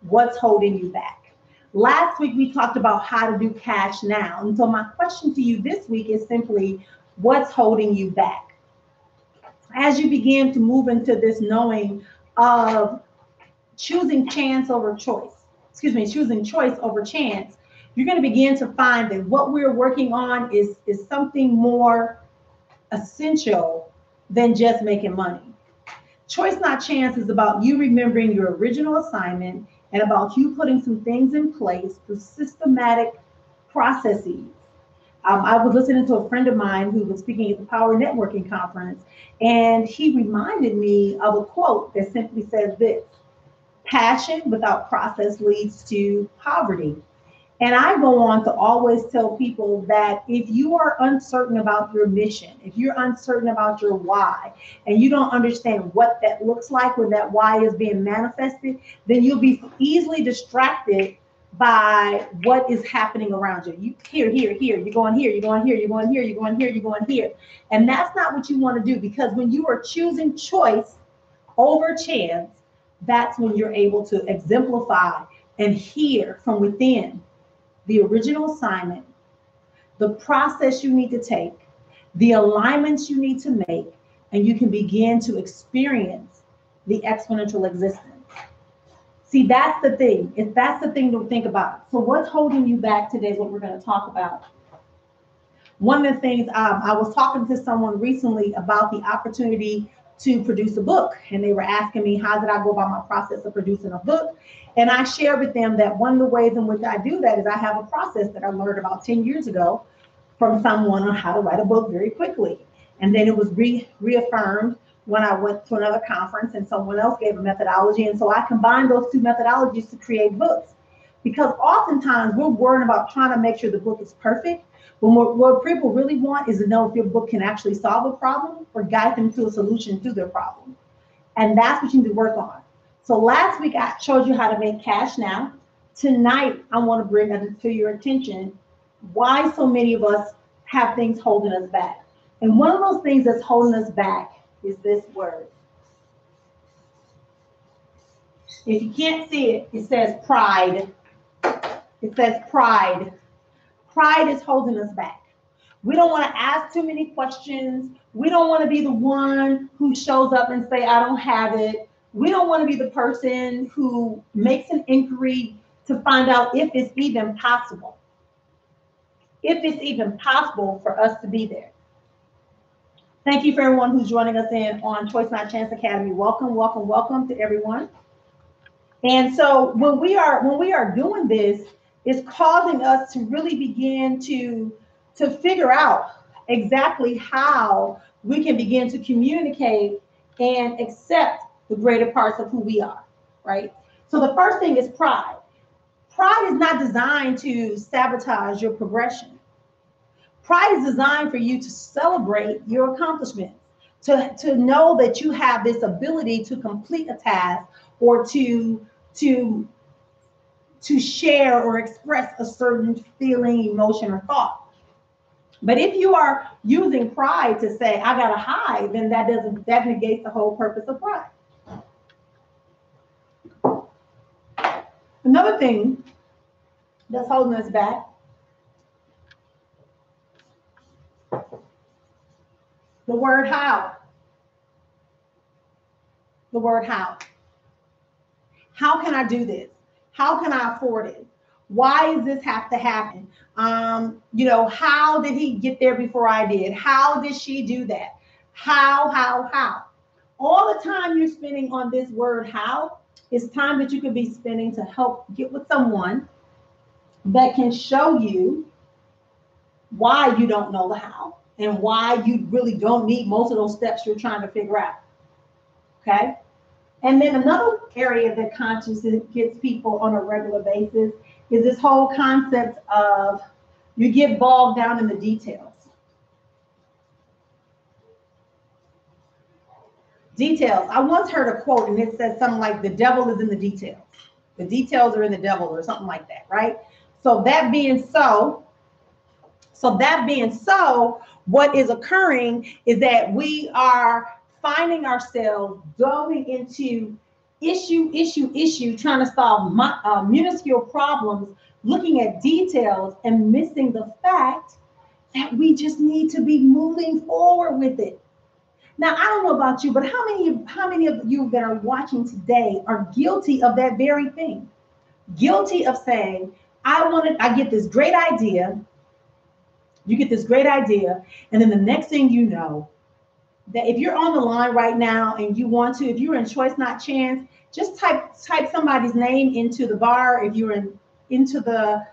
What's holding you back? Last week, we talked about how to do cash now. And so my question to you this week is simply, what's holding you back? As you begin to move into this knowing of choosing chance over choice, choosing choice over chance, you're going to begin to find that what we're working on is something more essential than just making money. Choice Not Chance is about you remembering your original assignment and about you putting some things in place through systematic processes. I was listening to a friend of mine who was speaking at the Power Networking Conference, and he reminded me of a quote that simply says this: passion without process leads to poverty. And I go on to always tell people that if you are uncertain about your mission, if you're uncertain about your why, and you don't understand what that looks like when that why is being manifested, then you'll be easily distracted by what is happening around you. You here, you're going here, you're going here, you're going here, you're going here, you're going here. And that's not what you want to do, because when you are choosing choice over chance, that's when you're able to exemplify and hear from within the original assignment, the process you need to take, the alignments you need to make, and you can begin to experience the exponential existence. See, that's the thing. If that's the thing to think about. So what's holding you back today is what we're going to talk about. One of the things, I was talking to someone recently about the opportunity to produce a book, and they were asking me how did I go about my process of producing a book. And I shared with them that one of the ways in which I do that is I have a process that I learned about 10 years ago from someone on how to write a book very quickly. And then it was reaffirmed when I went to another conference and someone else gave a methodology. And so I combined those two methodologies to create books. Because oftentimes we're worried about trying to make sure the book is perfect. But what people really want is to know if your book can actually solve a problem or guide them to a solution to their problem. And that's what you need to work on. So last week I showed you how to make cash now. Tonight I want to bring to your attention why so many of us have things holding us back. And one of those things that's holding us back is this word. If you can't see it, it says pride. It says pride. Pride is holding us back. We don't want to ask too many questions. We don't want to be the one who shows up and say, I don't have it. We don't want to be the person who makes an inquiry to find out if it's even possible. If it's even possible for us to be there. Thank you for everyone who's joining us in on Choice Not Chance Academy. Welcome, welcome, welcome to everyone. And so when we are doing this, it's causing us to really begin to figure out exactly how we can begin to communicate and accept the greater parts of who we are, right? So the first thing is pride. Pride is not designed to sabotage your progression. Pride is designed for you to celebrate your accomplishments, to know that you have this ability to complete a task or to share or express a certain feeling, emotion, or thought. But if you are using pride to say, I gotta hide, then that negates the whole purpose of pride. Another thing that's holding us back, the word how. The word how. How can I do this? How can I afford it? Why does this have to happen? How did he get there before I did? How did she do that? How? All the time you're spending on this word how is time that you could be spending to help get with someone that can show you why you don't know the how and why you really don't need most of those steps you're trying to figure out. Okay? And then another area that consciousness gets people on a regular basis is this whole concept of you get bogged down in the details. Details. I once heard a quote and it says something like, the devil is in the details. The details are in the devil, or something like that, right? So that being so, what is occurring is that we are finding ourselves going into issue, trying to solve minuscule problems, looking at details and missing the fact that we just need to be moving forward with it. Now, I don't know about you, but how many of you that are watching today are guilty of that very thing? Guilty of saying, I get this great idea, you get this great idea, and then the next thing you know, that if you're on the line right now and you want to, if you're in choice not chance, just type somebody's name into the bar. If you're into the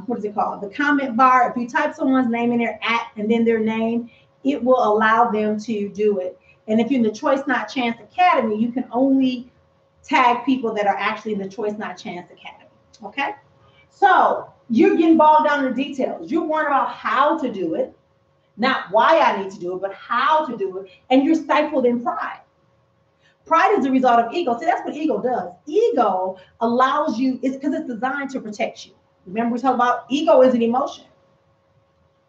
what is it called, the comment bar, if you type someone's name in there and then their name, it will allow them to do it. And if you're in the Choice Not Chance Academy, you can only tag people that are actually in the Choice Not Chance Academy. Okay, so you're getting bogged down in the details. You're worried about how to do it, not why I need to do it, but how to do it. And you're stifled in pride. Pride is the result of ego. See, that's what ego does. Ego allows you, it's because it's designed to protect you. Remember, we talked about ego is an emotion.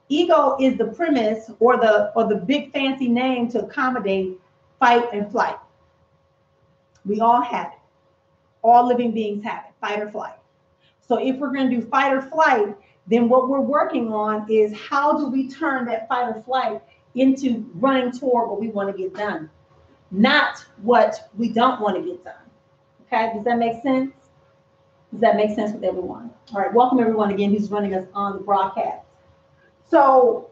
Ego is the premise or the big fancy name to accommodate fight and flight. We all have it. All living beings have it, fight or flight. So if we're going to do fight or flight, then what we're working on is how do we turn that fight or flight into running toward what we want to get done, not what we don't want to get done. Okay, does that make sense? Does that make sense with everyone? All right, welcome everyone again who's running us on the broadcast. So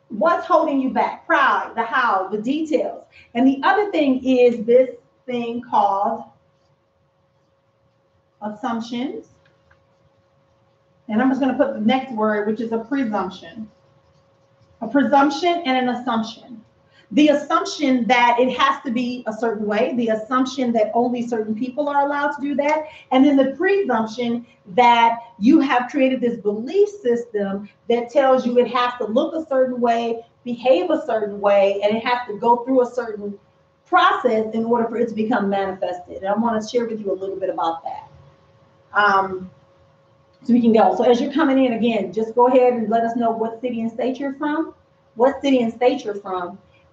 what's holding you back? Pride, the how, the details. And the other thing is this thing called assumptions. And I'm just going to put the next word, which is a presumption. A presumption and an assumption. The assumption that it has to be a certain way, the assumption that only certain people are allowed to do that, and then the presumption that you have created this belief system that tells you it has to look a certain way, behave a certain way, and it has to go through a certain process in order for it to become manifested. And I want to share with you a little bit about that. So we can go. So as you're coming in, again, just go ahead and let us know what city and state you're from,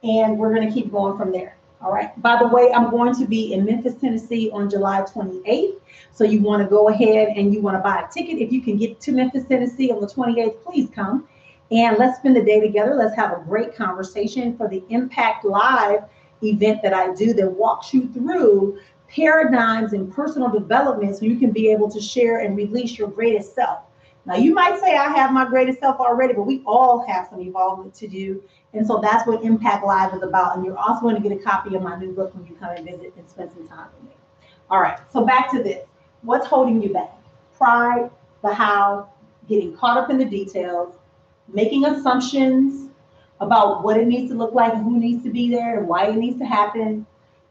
and we're going to keep going from there. All right. By the way, I'm going to be in Memphis, Tennessee on July 28th. So you want to go ahead and you want to buy a ticket. If you can get to Memphis, Tennessee on the 28th, please come. And let's spend the day together. Let's have a great conversation for the Impact Live event that I do that walks you through paradigms and personal development so you can be able to share and release your greatest self. Now, you might say I have my greatest self already, but we all have some evolvement to do. And so that's what Impact Live is about. And you're also going to get a copy of my new book when you come and visit and spend some time with me. All right, so back to this. What's holding you back? Pride, the how, getting caught up in the details, making assumptions about what it needs to look like and who needs to be there and why it needs to happen,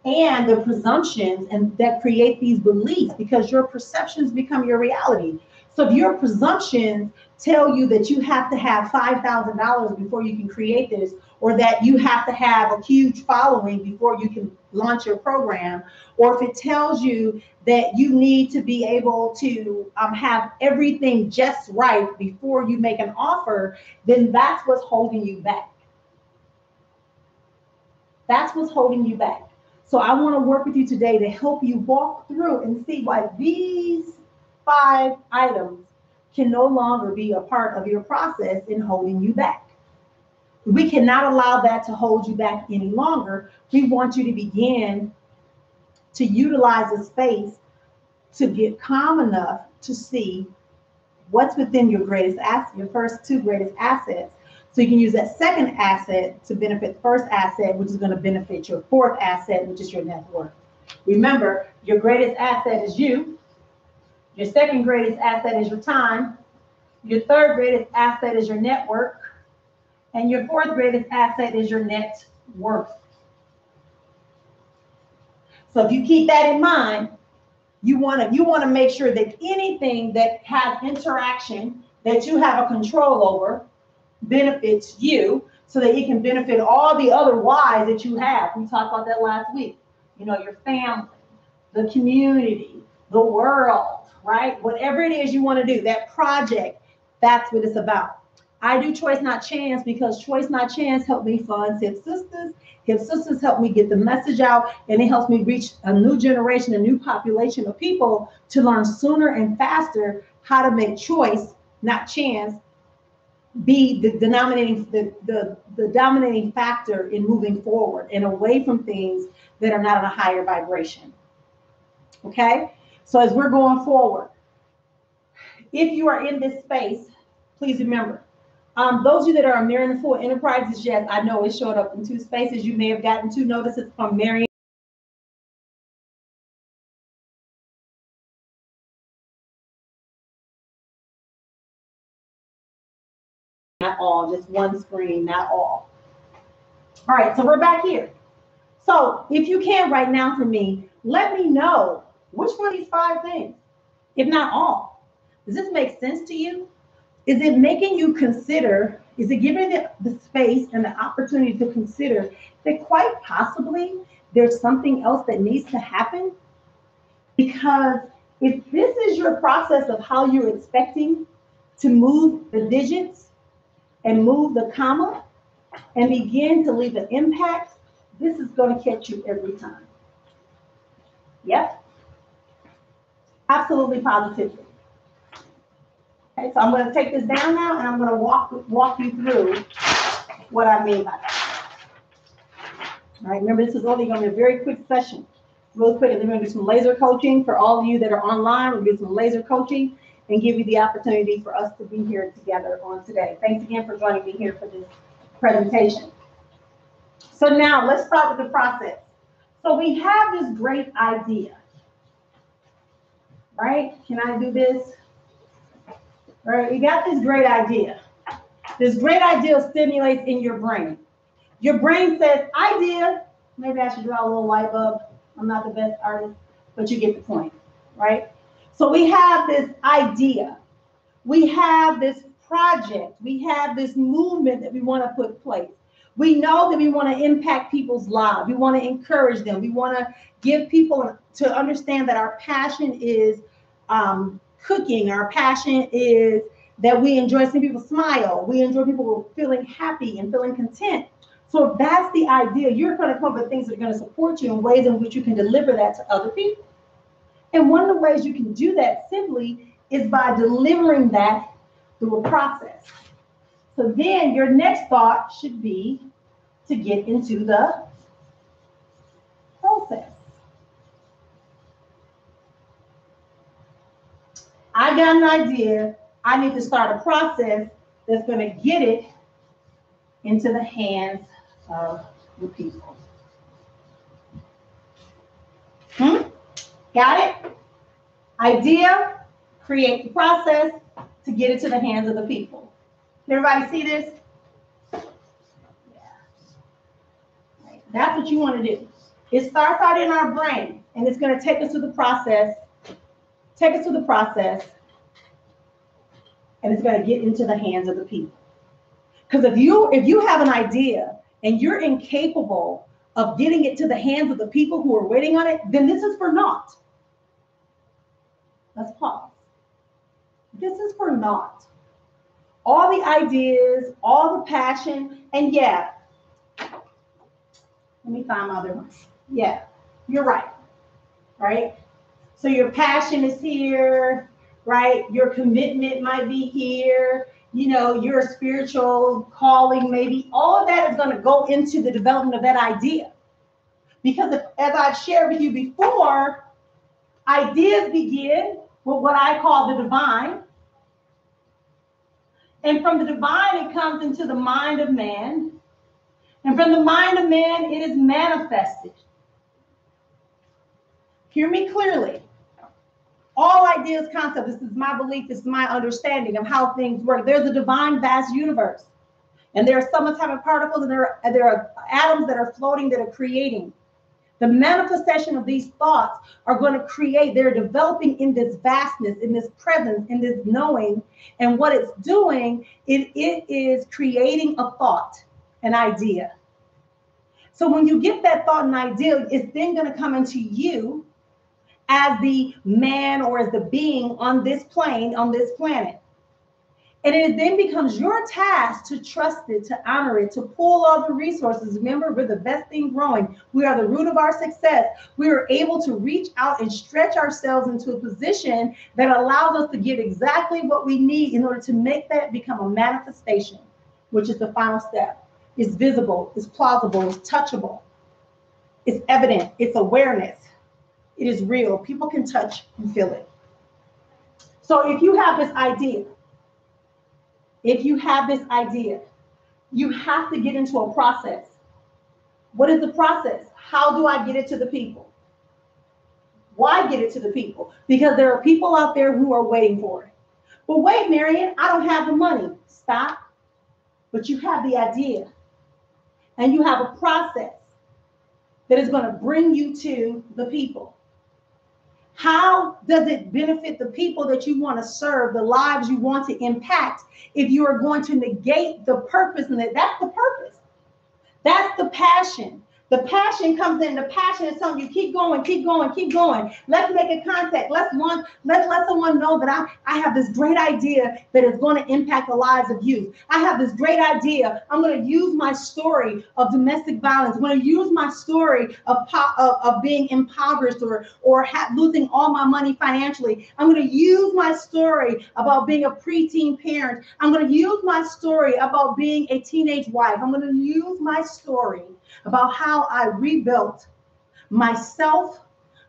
and the presumptions and that create these beliefs because your perceptions become your reality. So if your presumptions tell you that you have to have $5,000 before you can create this, or that you have to have a huge following before you can launch your program, or if it tells you that you need to be able to have everything just right before you make an offer, then that's what's holding you back. That's what's holding you back. So I want to work with you today to help you walk through and see why these 5 items can no longer be a part of your process in holding you back. We cannot allow that to hold you back any longer. We want you to begin to utilize the space to get calm enough to see what's within your greatest asset, your first 2 greatest assets. So you can use that second asset to benefit the first asset, which is going to benefit your 4th asset, which is your net worth. Remember, your greatest asset is you. Your second greatest asset is your time. Your 3rd greatest asset is your network. And your 4th greatest asset is your net worth. So if you keep that in mind, you want to make sure that anything that has interaction that you have a control over benefits you so that it can benefit all the other whys that you have. We talked about that last week. You know, your family, the community, the world, right? Whatever it is you want to do, that project, that's what it's about. I do choice not chance because choice not chance helped me fund Hip Sisters. Hip Sisters helped me get the message out, and it helps me reach a new generation, a new population of people to learn sooner and faster how to make choice, not chance, be the dominating factor in moving forward and away from things that are not on a higher vibration. Okay? So as we're going forward, if you are in this space, please remember, those of you that are on Marrian Full Enterprises, yes, I know it showed up in two spaces. You may have gotten two notices from Marrian. Not all, just one screen, not all. All right, so we're back here. So if you can right now for me, let me know which one of these five things, if not all, does this make sense to you? Is it making you consider, is it giving the space and the opportunity to consider that quite possibly there's something else that needs to happen? Because if this is your process of how you're expecting to move the digits and move the comma and begin to leave an impact, this is going to catch you every time. Yep. Absolutely positively. Okay, so I'm going to take this down now and I'm going to walk you through what I mean by that. All right, remember this is only going to be a very quick session. Real quick, and then we're going to do some laser coaching for all of you that are online. We'll do some laser coaching and give you the opportunity for us to be here together on today. Thanks again for joining me here for this presentation. So now let's start with the process. So we have this great idea, right? Can I do this? All right, we got this great idea. This great idea stimulates in your brain. Your brain says, idea. Maybe I should draw a little light bulb. I'm not the best artist, but you get the point, right? So we have this idea. We have this project. We have this movement that we want to put in place. We know that we want to impact people's lives. We want to encourage them. We want to give people to understand that our passion is cooking. Our passion is that we enjoy seeing people smile. We enjoy people feeling happy and feeling content. So if that's the idea, you're going to come up with things that are going to support you in ways in which you can deliver that to other people. And one of the ways you can do that simply is by delivering that through a process. So then your next thought should be to get into the process. I got an idea. I need to start a process that's going to get it into the hands of the people. Got it? Idea, create the process to get it to the hands of the people. Everybody see this? Yeah. Right. That's what you want to do. It starts out in our brain, and it's going to take us through the process, and it's going to get into the hands of the people. Because if you have an idea and you're incapable of getting it to the hands of the people who are waiting on it, then this is for naught. Let's pause. This is for naught. All the ideas, all the passion, and yeah, let me find my other one. Yeah, you're right, right? So your passion is here, right? Your commitment might be here. You know, your spiritual calling, maybe all of that is going to go into the development of that idea. Because as I've shared with you before, ideas begin with what I call the divine. And from the divine, it comes into the mind of man. And from the mind of man, it is manifested. Hear me clearly. All ideas, concepts, this is my belief, this is my understanding of how things work. There's a divine vast universe. And there are subatomic particles, and there are atoms that are floating, that are creating. The manifestation of these thoughts are going to create, they're developing in this vastness, in this presence, in this knowing. And what it's doing, it is creating a thought, an idea. So when you get that thought and idea, it's then going to come into you as the man or as the being on this plane, on this planet. And it then becomes your task to trust it, to honor it, to pull all the resources. Remember, we're the best thing growing. We are the root of our success. We are able to reach out and stretch ourselves into a position that allows us to get exactly what we need in order to make that become a manifestation, which is the final step. It's visible, it's plausible, it's touchable, it's evident, it's awareness. It is real. People can touch and feel it. So if you have this idea, you have to get into a process. What is the process? How do I get it to the people? Why get it to the people? Because there are people out there who are waiting for it. But wait, Marrian, I don't have the money. Stop. But you have the idea. And you have a process that is going to bring you to the people. How does it benefit the people that you want to serve, the lives you want to impact, if you are going to negate the purpose? And that's the purpose. That's the passion. The passion comes in. The passion is telling you, keep going, keep going, keep going. Let's make a contact. Let's let someone know that I have this great idea that is going to impact the lives of youth. I have this great idea. I'm going to use my story of domestic violence. I'm going to use my story of being impoverished or losing all my money financially. I'm going to use my story about being a preteen parent. I'm going to use my story about being a teenage wife. I'm going to use my story about how I rebuilt myself,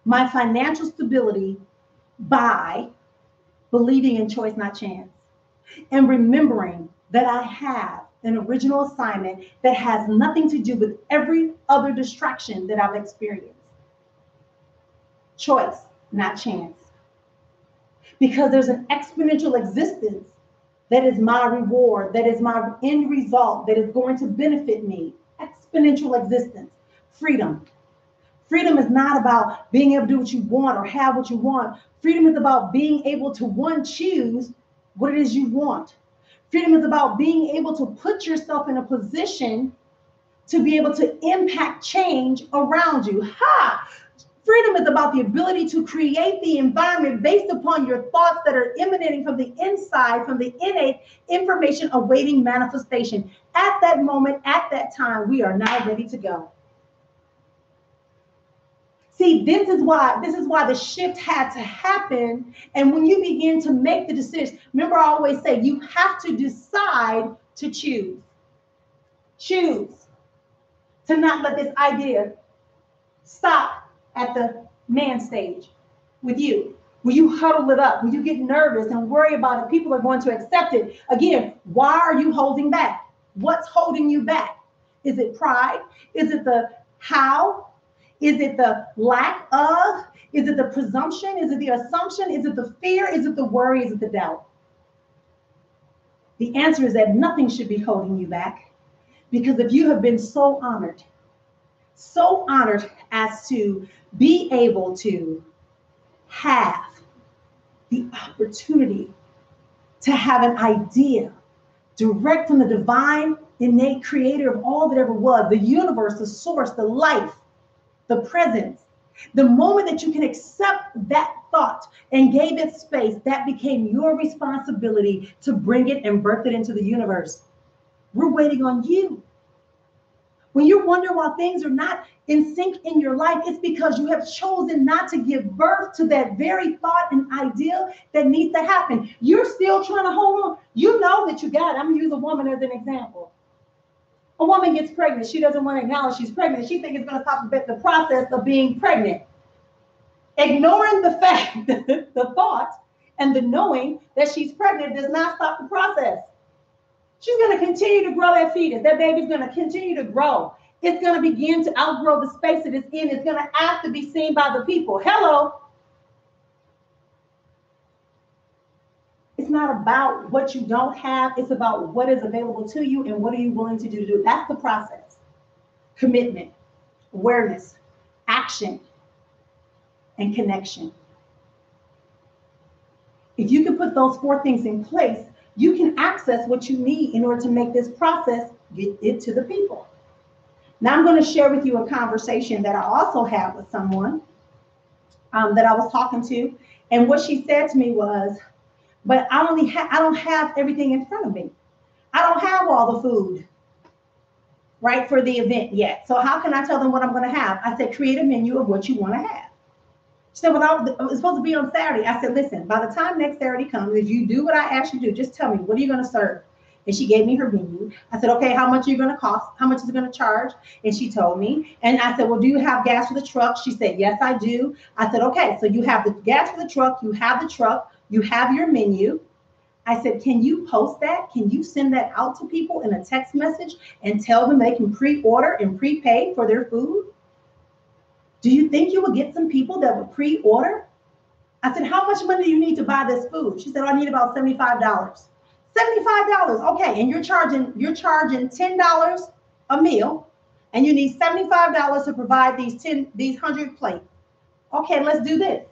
my financial stability by believing in choice, not chance, and remembering that I have an original assignment that has nothing to do with every other distraction that I've experienced. Choice, not chance. Because there's an exponential existence that is my reward, that is my end result, that is going to benefit me. Exponential existence. Freedom. Freedom is not about being able to do what you want or have what you want. Freedom is about being able to, one, choose what it is you want. Freedom is about being able to put yourself in a position to be able to impact change around you. Freedom is about the ability to create the environment based upon your thoughts that are emanating from the inside, from the innate information awaiting manifestation. At that moment, at that time, we are now ready to go. See, this is why the shift had to happen. And when you begin to make the decision, remember I always say you have to decide to choose. Choose to not let this idea stop at the man stage with you. Will you huddle it up? Will you get nervous and worry about it? People are going to accept it. Again, why are you holding back? What's holding you back? Is it pride? Is it the how? Is it the lack of? Is it the presumption? Is it the assumption? Is it the fear? Is it the worry? Is it the doubt? The answer is that nothing should be holding you back, because if you have been so honored as to be able to have the opportunity to have an idea direct from the divine, innate creator of all that ever was, the universe, the source, the life, the presence. The moment that you can accept that thought and gave it space, that became your responsibility to bring it and birth it into the universe. We're waiting on you. When you wonder why things are not in sync in your life, it's because you have chosen not to give birth to that very thought and ideal that needs to happen. You're still trying to hold on. You know that you got it. I'm going to use a woman as an example. A woman gets pregnant. She doesn't want to acknowledge she's pregnant. She thinks it's going to stop the process of being pregnant. Ignoring the fact that the thought and the knowing that she's pregnant does not stop the process. She's going to continue to grow that fetus. That baby's going to continue to grow. It's going to begin to outgrow the space that it's in. It's going to have to be seen by the people. Hello. It's not about what you don't have. It's about what is available to you and what are you willing to do. That's the process. Commitment, awareness, action, and connection. If you can put those 4 things in place, you can access what you need in order to make this process get it to the people. Now I'm going to share with you a conversation that I also had with someone that I was talking to. And what she said to me was, but I don't have everything in front of me. I don't have all the food, right, for the event yet. So how can I tell them what I'm going to have? I said, create a menu of what you want to have. She said, well, I was supposed to be on Saturday. I said, listen, by the time next Saturday comes, if you do what I asked you to do, just tell me, what are you going to serve? And she gave me her menu. I said, okay, how much are you going to cost? How much is it going to charge? And she told me. And I said, well, do you have gas for the truck? She said, yes, I do. I said, okay, so you have the gas for the truck, you have the truck, you have your menu. I said, can you post that? Can you send that out to people in a text message and tell them they can pre-order and prepay for their food? Do you think you will get some people that would pre-order? I said, how much money do you need to buy this food? She said, I need about $75. $75, okay, and you're charging $10 a meal, and you need $75 to provide these 100 plates. Okay, let's do this.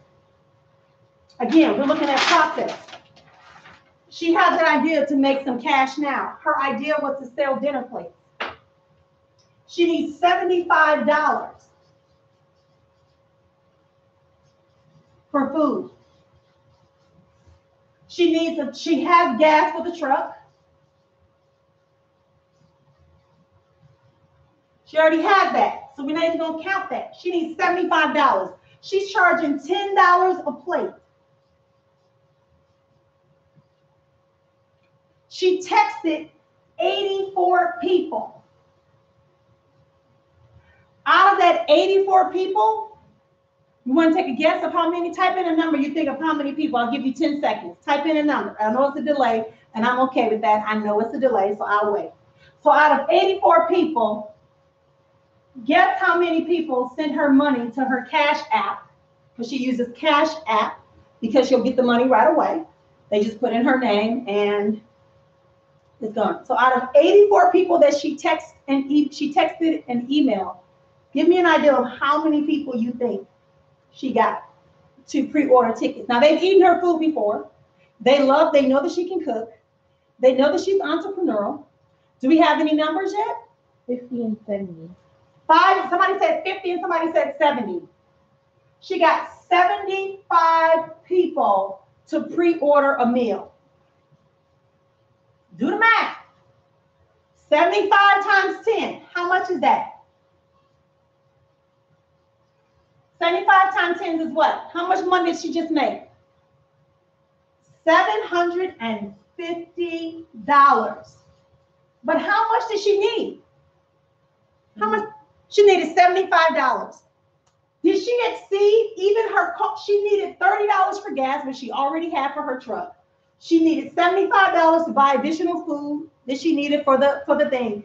Again, we're looking at process. She has an idea to make some cash now. Her idea was to sell dinner plates. She needs $75 for food. She has gas for the truck. She already had that, so we're not even gonna count that. She needs $75. She's charging $10 a plate. She texted 84 people. Out of that 84 people, you want to take a guess of how many? Type in a number you think of how many people. I'll give you 10 seconds. Type in a number. I know it's a delay, and I'm okay with that. I know it's a delay, so I'll wait. So out of 84 people, guess how many people sent her money to her Cash App, because she uses Cash App because she'll get the money right away. They just put in her name and it's gone. So out of 84 people that she texted and emailed, give me an idea of how many people you think she got to pre-order tickets. Now, they've eaten her food before. They know that she can cook. They know that she's entrepreneurial. Do we have any numbers yet? 50 and 70. Somebody said 50 and somebody said 70. She got 75 people to pre-order a meal. Do the math. 75 times 10. How much is that? 75 times 10 is what? How much money did she just make? $750. But how much did she need? How much? She needed $75. Did she exceed even her cost? She needed $30 for gas, which she already had for her truck. She needed $75 to buy additional food that she needed for the thing.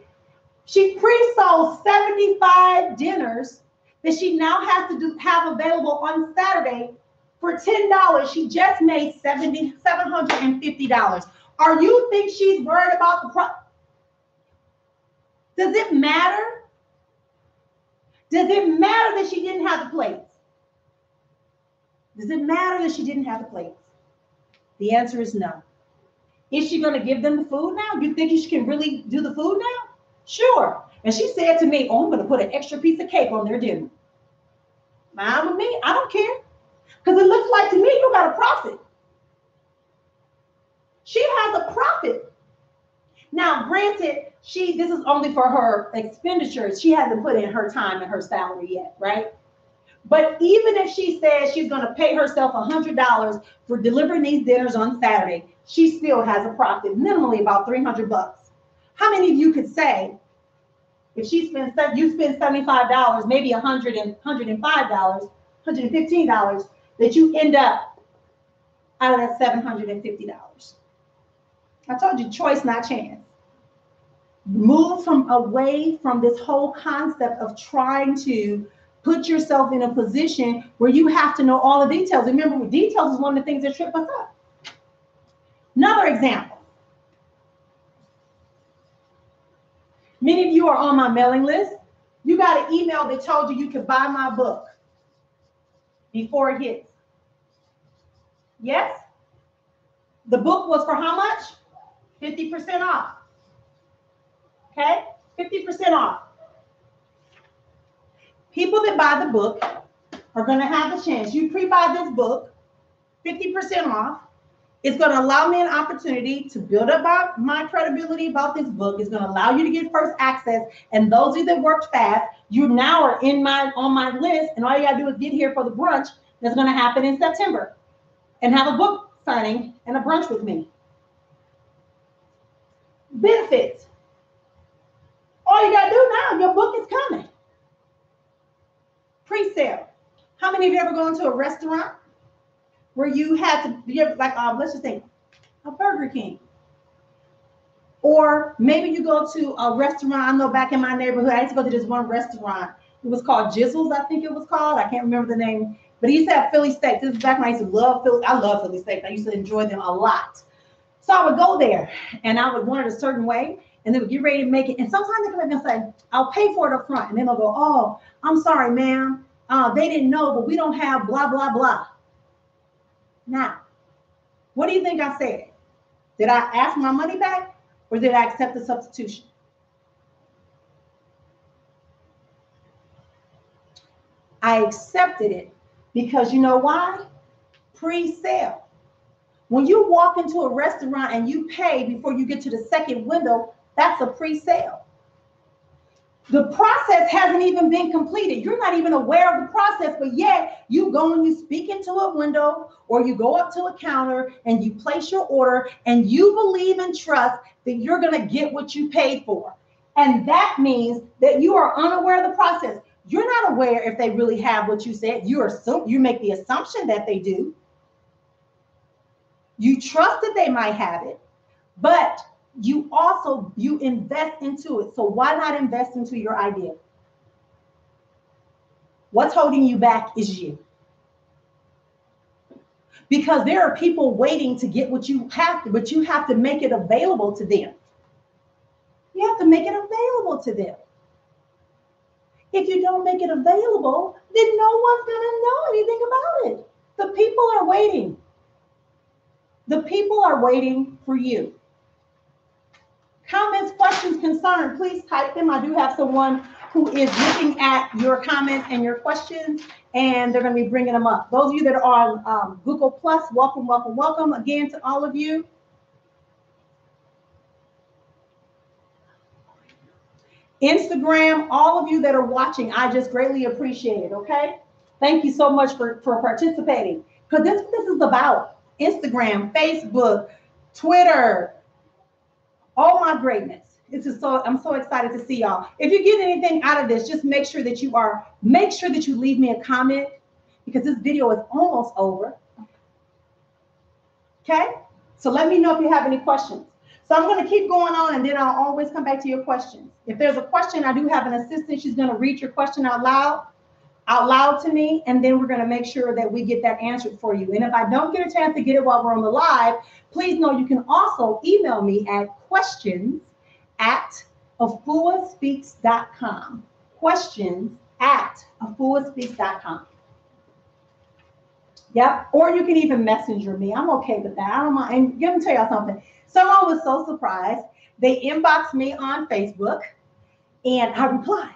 She pre-sold 75 dinners that she now has to have available on Saturday for $10. She just made $750. Are you think she's worried about the price? Does it matter? Does it matter that she didn't have the plates? Does it matter that she didn't have the plates? The answer is no. Is she going to give them the food now? You think she can really do the food now? Sure. And she said to me, oh, I'm going to put an extra piece of cake on their dinner. Fine with me. I don't care. Because it looks like to me you got a profit. She has a profit. Now, granted, this is only for her expenditures. She hasn't put in her time and her salary yet, right? But even if she says she's going to pay herself $100 for delivering these dinners on Saturday, she still has a profit, minimally about $300. How many of you could say, if you spend $75, maybe $105, $115, that you end up out of that $750? I told you, choice, not chance. Move away from this whole concept of trying to put yourself in a position where you have to know all the details. Remember, details is one of the things that trip us up. Another example. Many of you are on my mailing list. You got an email that told you could buy my book before it hits. Yes? The book was for how much? 50% off. Okay? 50% off. People that buy the book are going to have a chance. You pre-buy this book, 50% off. It's going to allow me an opportunity to build up my credibility about this book. It's going to allow you to get first access. And those of you that worked fast, you now are on my list. And all you got to do is get here for the brunch that's going to happen in September and have a book signing and a brunch with me. Benefits. All you got to do now, your book is coming. Pre-sale. How many of you ever gone to a restaurant where you had to, let's just think, a Burger King. Or maybe you go to a restaurant. I know back in my neighborhood, I used to go to this one restaurant. It was called Jizzles, I think it was called. I can't remember the name. But he used to have Philly steaks. This is back when I used to love Philly. I love Philly steaks. I used to enjoy them a lot. So I would go there and I would want it a certain way. And they would get ready to make it. And sometimes they come in and say, I'll pay for it up front. And then they'll go, oh, I'm sorry, ma'am. They didn't know, but we don't have blah, blah, blah. Now, what do you think I said? Did I ask my money back or did I accept the substitution? I accepted it because you know why? Pre-sale. When you walk into a restaurant and you pay before you get to the second window, that's a pre-sale. The process hasn't even been completed. You're not even aware of the process, but yet you go and you speak into a window or you go up to a counter and you place your order and you believe and trust that you're going to get what you paid for. And that means that you are unaware of the process. You're not aware if they really have what you said. You make the assumption that they do. You trust that they might have it, but you invest into it. So why not invest into your idea? What's holding you back is you. Because there are people waiting to get what you have to, but you have to make it available to them. You have to make it available to them. If you don't make it available, then no one's going to know anything about it. The people are waiting. The people are waiting for you. Comments, questions, concerns, please type them. I do have someone who is looking at your comments and your questions, and they're going to be bringing them up. Those of you that are on Google Plus, welcome, welcome, welcome again to all of you. Instagram, all of you that are watching, I just greatly appreciate it, okay? Thank you so much for participating. Because this is about Instagram, Facebook, Twitter. Oh my greatness. I'm so excited to see y'all. If you get anything out of this, just make sure that you leave me a comment because this video is almost over. Okay? So let me know if you have any questions. So I'm going to keep going on and then I'll always come back to your questions. If there's a question, I do have an assistant. She's going to read your question out loud to me, and then we're going to make sure that we get that answered for you. And if I don't get a chance to get it while we're on the live, please know you can also email me at questions@afuaspeaks.com. questions@afuaspeaks.com. Yep. Or you can even messenger me. I'm okay with that. I don't mind. And let me tell y'all something. Someone was so surprised. They inboxed me on Facebook and I replied.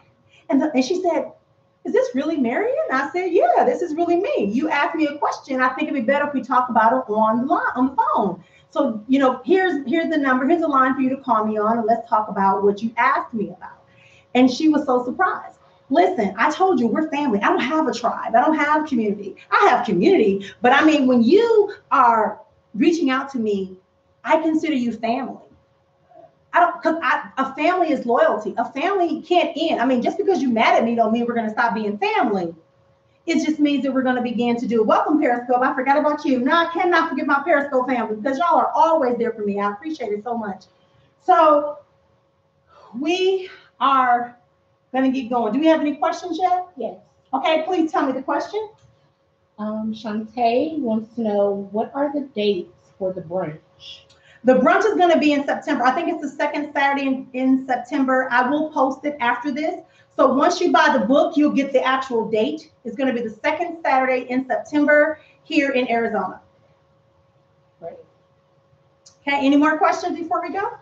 And she said, is this really Marrian? I said, yeah, this is really me. You asked me a question. I think it'd be better if we talk about it on the phone. So, here's the number. Here's a line for you to call me on and let's talk about what you asked me about. And she was so surprised. Listen, I told you we're family. I don't have a tribe. I don't have community. I have community. But I mean, when you are reaching out to me, I consider you family. A family is loyalty. A family can't end. I mean, just because you're mad at me don't mean we're going to stop being family. It just means that we're going to begin to do. Welcome, Periscope. I forgot about you. No, I cannot forget my Periscope family because y'all are always there for me. I appreciate it so much. So we are going to get going. Do we have any questions yet? Yes. Okay, please tell me the question. Shantae wants to know, what are the dates for the brunch? The brunch is going to be in September. I think it's the second Saturday in September. I will post it after this. So once you buy the book, you'll get the actual date. It's going to be the second Saturday in September here in Arizona. Great. Okay, any more questions before we go?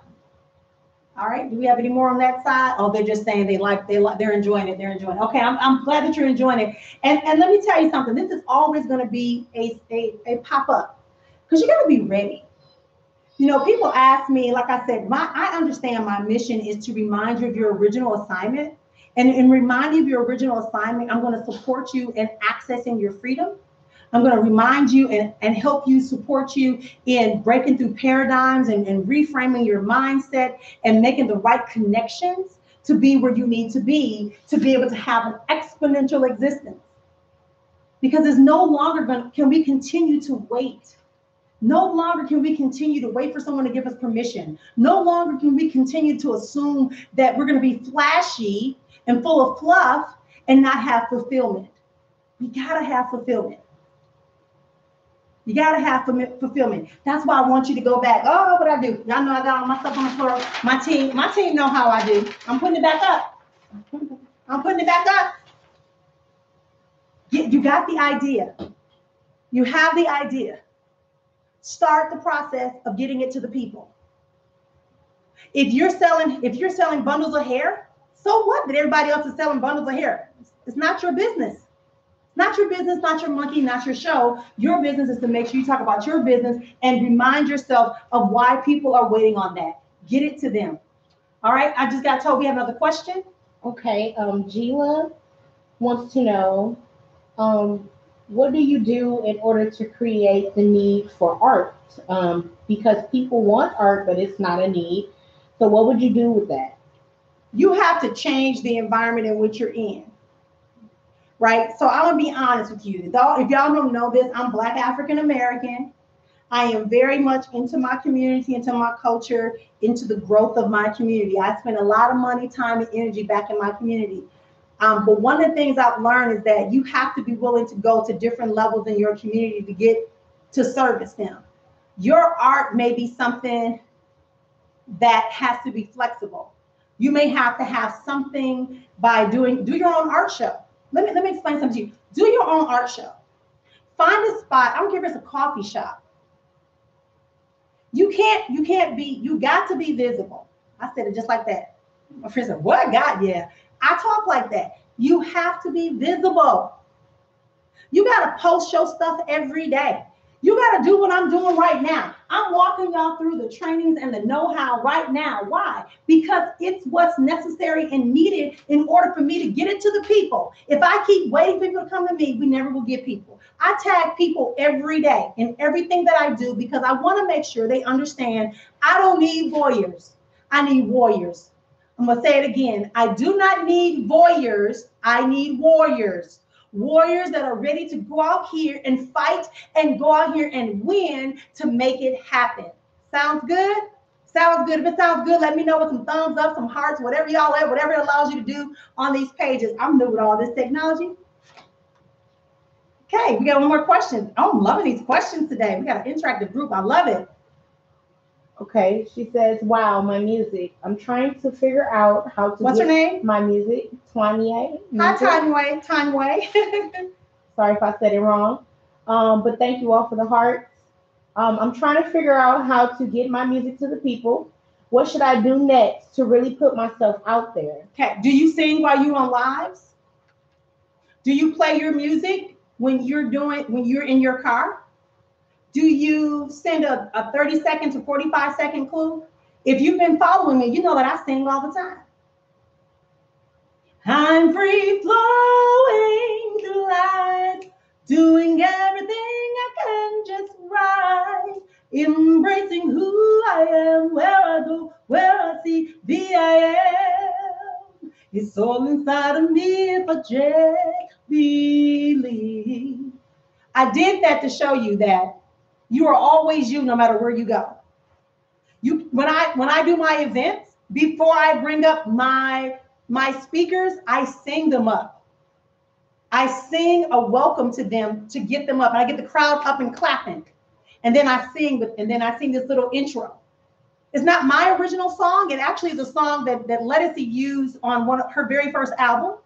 All right, do we have any more on that side? Oh, they're just saying they're enjoying it. They're enjoying it. Okay, I'm glad that you're enjoying it. And let me tell you something. This is always going to be a pop-up. because you got to be ready. You know, people ask me, like I said, I understand my mission is to remind you of your original assignment. And in reminding you of your original assignment, I'm going to support you in accessing your freedom. I'm going to remind you and help you, support you in breaking through paradigms and reframing your mindset and making the right connections to be where you need to be able to have an exponential existence. Because it's no longer going to, can we continue to wait? No longer can we continue to wait for someone to give us permission. No longer can we continue to assume that we're going to be flashy and full of fluff and not have fulfillment. We got to have fulfillment. You got to have fulfillment. That's why I want you to go back. Oh, what I do? Y'all know I got all my stuff on the floor. My team know how I do. I'm putting it back up. I'm putting it back up. You got the idea. You have the idea. Start the process of getting it to the people. If you're selling bundles of hair, so what that everybody else is selling bundles of hair? It's not your business. Not your business, not your monkey, not your show. Your business is to make sure you talk about your business and remind yourself of why people are waiting on that. Get it to them. All right, I just got told we have another question. Okay, Gila wants to know, what do you do in order to create the need for art? Because people want art, but it's not a need. So what would you do with that? You have to change the environment in which you're in. Right? So I'm gonna be honest with you. If y'all don't know this, I'm Black African American. I am very much into my community, into my culture, into the growth of my community. I spend a lot of money, time, and energy back in my community. But one of the things I've learned is that you have to be willing to go to different levels in your community to get to service them. Your art may be something that has to be flexible. You may have to have something by do your own art show. Let me explain something to you. Do your own art show. Find a spot. I don't care if it's a coffee shop. You got to be visible. I said it just like that. My friend said, what? God, yeah. I talk like that. You have to be visible. You got to post your stuff every day. You got to do what I'm doing right now. I'm walking y'all through the trainings and the know-how right now. Why? Because it's what's necessary and needed in order for me to get it to the people. If I keep waiting for people to come to me, we never will get people. I tag people every day in everything that I do because I want to make sure they understand I don't need voyeurs. I need warriors. I'm going to say it again. I do not need voyeurs. I need warriors. Warriors that are ready to go out here and fight and go out here and win to make it happen. Sounds good? Sounds good. If it sounds good, let me know with some thumbs up, some hearts, whatever y'all have, whatever it allows you to do on these pages. I'm new with all this technology. Okay, we got one more question. Oh, I'm loving these questions today. We got an interactive group. I love it. Okay, she says, wow, my music. I'm trying to figure out how to What's her name? My music, Twanye. Hi, Timeway. Sorry if I said it wrong. But thank you all for the hearts. I'm trying to figure out how to get my music to the people. What should I do next to really put myself out there? Okay, do you sing while you're on lives? Do you play your music when you're in your car? Do you send a 30-second to 45-second clue? If you've been following me, you know that I sing all the time. I'm free flowing through life, doing everything I can just right, embracing who I am, where I go, where I see the I am. It's all inside of me if I just believe. I did that to show you that you are always you, no matter where you go. When I do my events, before I bring up my speakers, I sing them up. I sing a welcome to them to get them up, and I get the crowd up and clapping, and then I sing this little intro. It's not my original song. It actually is a song that Lettucey used on one of her very first album,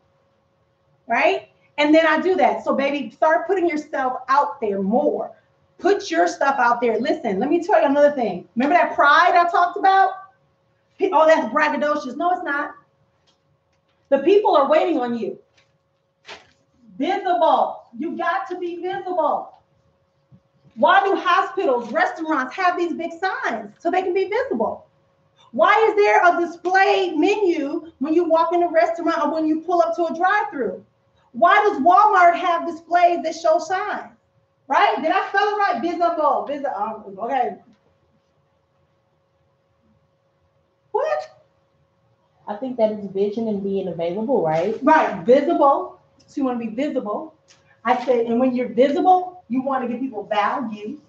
right? And then I do that. So, baby, start putting yourself out there more. Put your stuff out there. Listen, let me tell you another thing. Remember that pride I talked about? Oh, that's braggadocious. No, it's not. The people are waiting on you. Visible. You got to be visible. Why do hospitals, restaurants have these big signs so they can be visible? Why is there a display menu when you walk in a restaurant or when you pull up to a drive-through? Why does Walmart have displays that show signs? Right? Did I spell it right? Visible. Okay. What? I think that is vision and being available, right? Right. Visible. So you want to be visible. I said, and when you're visible, you want to give people value.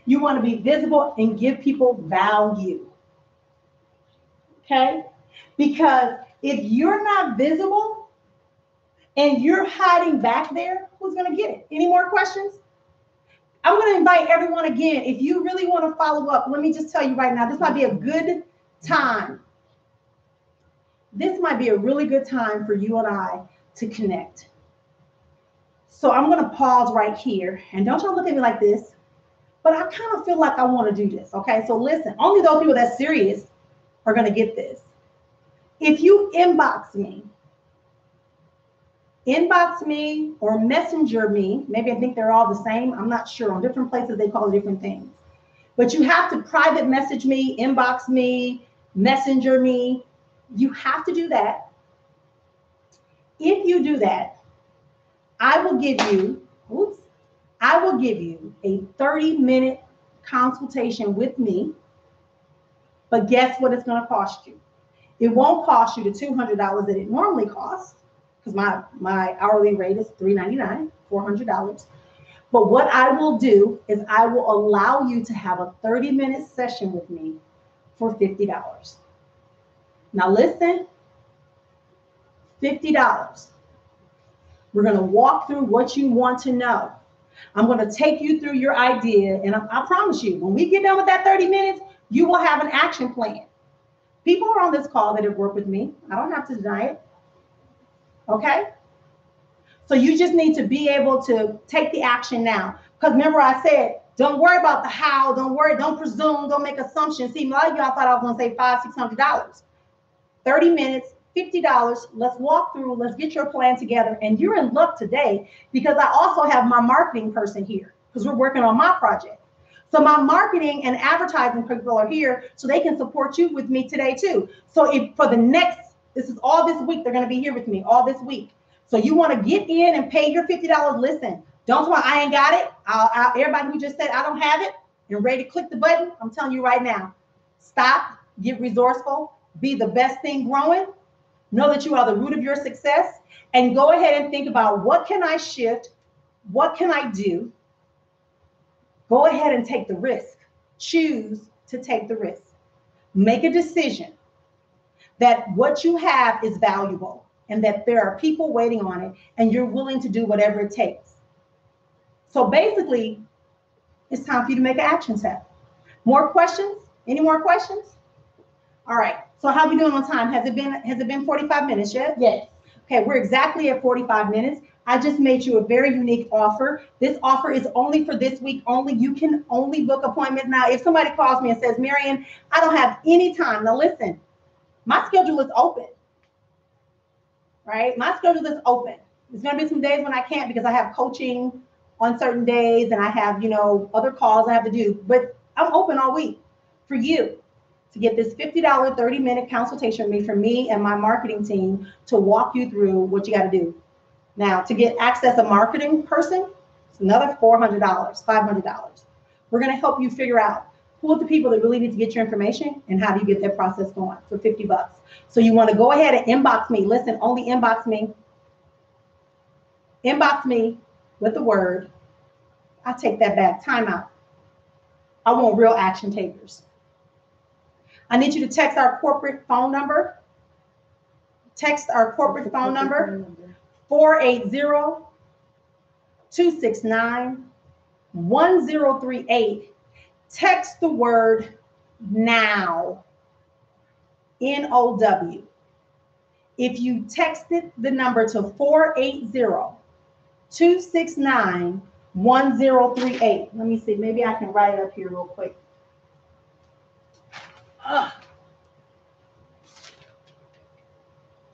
You want to be visible and give people value. Okay? Because if you're not visible and you're hiding back there, who's going to get it? Any more questions? I'm going to invite everyone again. If you really want to follow up, let me just tell you right now, this might be a good time. This might be a really good time for you and I to connect. So I'm going to pause right here. And don't y'all look at me like this, but I kind of feel like I want to do this. Okay, so listen, only those people that's serious are going to get this. If you inbox me or messenger me, maybe I think they're all the same. I'm not sure. On different places, they call it different things. But you have to private message me, inbox me, messenger me. You have to do that. If you do that, I will give you a 30-minute consultation with me. But guess what it's going to cost you? It won't cost you the $200 that it normally costs, because my hourly rate is $399, $400. But what I will do is I will allow you to have a 30-minute session with me for $50. Now listen, $50. We're going to walk through what you want to know. I'm going to take you through your idea, and I promise you, when we get done with that 30 minutes, you will have an action plan. People are on this call that have worked with me. I don't have to deny it. Okay? So you just need to be able to take the action now. Because remember I said, don't worry about the how, don't presume, don't make assumptions. See, a lot of y'all thought I was going to say $500, $600. 30 minutes, $50. Let's walk through, let's get your plan together. And you're in luck today because I also have my marketing person here because we're working on my project. So my marketing and advertising people are here so they can support you with me today too. So if for the next, this is all this week, they're going to be here with me all this week. So you want to get in and pay your $50. Listen, don't want I ain't got it. Everybody who just said I don't have it and ready to click the button, I'm telling you right now, stop, get resourceful, be the best thing growing. Know that you are the root of your success, and go ahead and think about what can I shift? What can I do? Go ahead and take the risk. Choose to take the risk. Make a decision that what you have is valuable and that there are people waiting on it and you're willing to do whatever it takes. So basically, it's time for you to make an action step. More questions? Any more questions? All right. So how are we doing on time? Has it been 45 minutes yet? Yes. Okay, we're exactly at 45 minutes. I just made you a very unique offer. This offer is only for this week only. You can only book appointments. Now, if somebody calls me and says, Marrian, I don't have any time. Now listen, my schedule is open, right? My schedule is open. There's gonna be some days when I can't because I have coaching on certain days and I have, other calls I have to do, but I'm open all week for you to get this $50 30-minute consultation with me from me and my marketing team to walk you through what you got to do. Now, to get access a marketing person, it's another $400, $500. We're going to help you figure out who are the people that really need to get your information and how do you get that process going for $50. So you want to go ahead and inbox me. Listen, only inbox me. Inbox me with the word. I take that back. Time out. I want real action takers. I need you to text our corporate phone number. Text our corporate phone number, 480-269-1038. Text the word now, NOW. If you texted the number to 480-269-1038. Let me see, maybe I can write it up here real quick.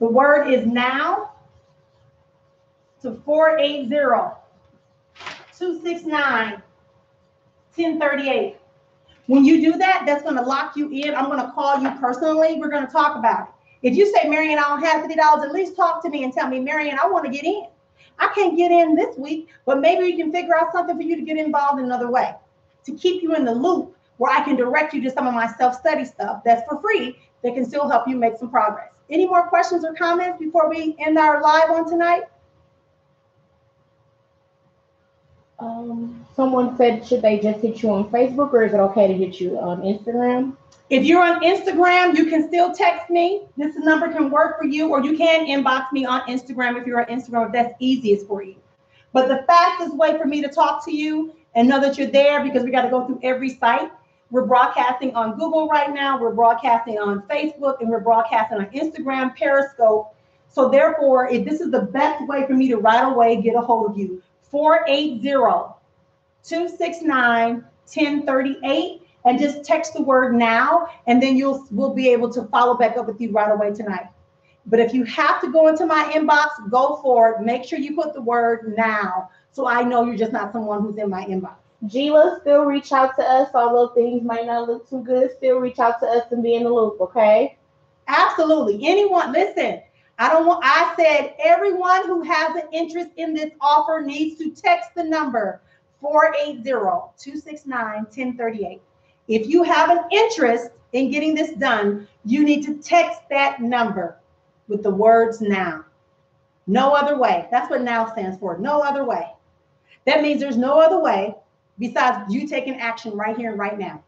The word is now. to 480-269-1038. When you do that, that's going to lock you in. I'm going to call you personally. We're going to talk about it. If you say, Marian, I don't have $50, at least talk to me and tell me, Marian, I want to get in. I can't get in this week, but maybe we can figure out something for you to get involved in another way, to keep you in the loop where I can direct you to some of my self-study stuff that's for free that can still help you make some progress. Any more questions or comments before we end our live on tonight? Someone said, should they just hit you on Facebook, or is it okay to hit you on Instagram? If you're on Instagram, you can still text me. This number can work for you, or you can inbox me on Instagram if you're on Instagram, if that's easiest for you. But the fastest way for me to talk to you and know that you're there, because we got to go through every site. We're broadcasting on Google right now. We're broadcasting on Facebook, and we're broadcasting on Instagram, Periscope. So therefore, if this is the best way for me to right away get a hold of you, 480-269-1038, and just text the word now, and then we'll be able to follow back up with you right away tonight. But if you have to go into my inbox, go for it. Make sure you put the word now, so I know you're just not someone who's in my inbox. Gila, still reach out to us, although things might not look too good. Still reach out to us and be in the loop, okay? Absolutely. Anyone, listen. I said everyone who has an interest in this offer needs to text the number 480-269-1038. If you have an interest in getting this done, you need to text that number with the words now. No other way. That's what now stands for. No other way. That means there's no other way besides you taking action right here and right now.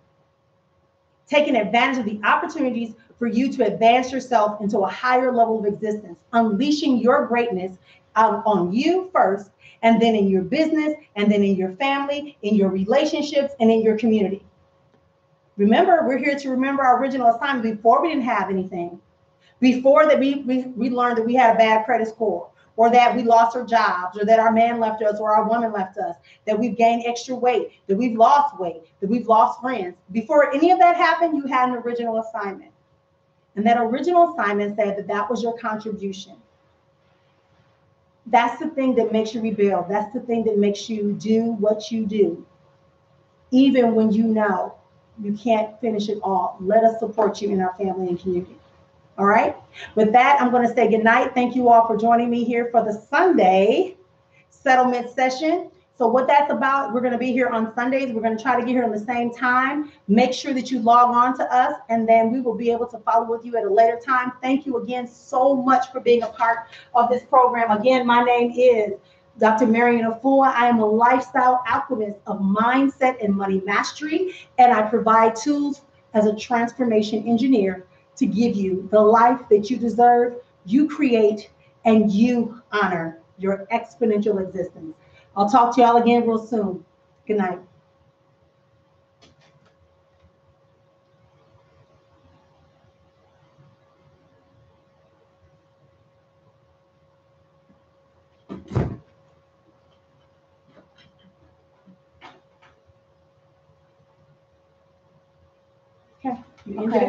Taking advantage of the opportunities for you to advance yourself into a higher level of existence, unleashing your greatness on you first, and then in your business, and then in your family, in your relationships, and in your community. Remember, we're here to remember our original assignment. Before we didn't have anything. Before that, we learned that we had a bad credit score, or that we lost our jobs, or that our man left us, or our woman left us, that we've gained extra weight, that we've lost weight, that we've lost friends. Before any of that happened, you had an original assignment. And that original assignment said that that was your contribution. That's the thing that makes you rebuild. That's the thing that makes you do what you do, even when you know you can't finish it all. Let us support you in our family and community. All right. With that, I'm going to say goodnight. Thank you all for joining me here for the Sunday settlement session. So what that's about, we're going to be here on Sundays. We're going to try to get here on the same time. Make sure that you log on to us, and then we will be able to follow with you at a later time. Thank you again so much for being a part of this program. Again, my name is Dr. Marrian. I am a lifestyle alchemist of mindset and money mastery, and I provide tools as a transformation engineer to give you the life that you deserve, you create, and you honor your exponential existence. I'll talk to y'all again real soon. Good night. Okay. Okay.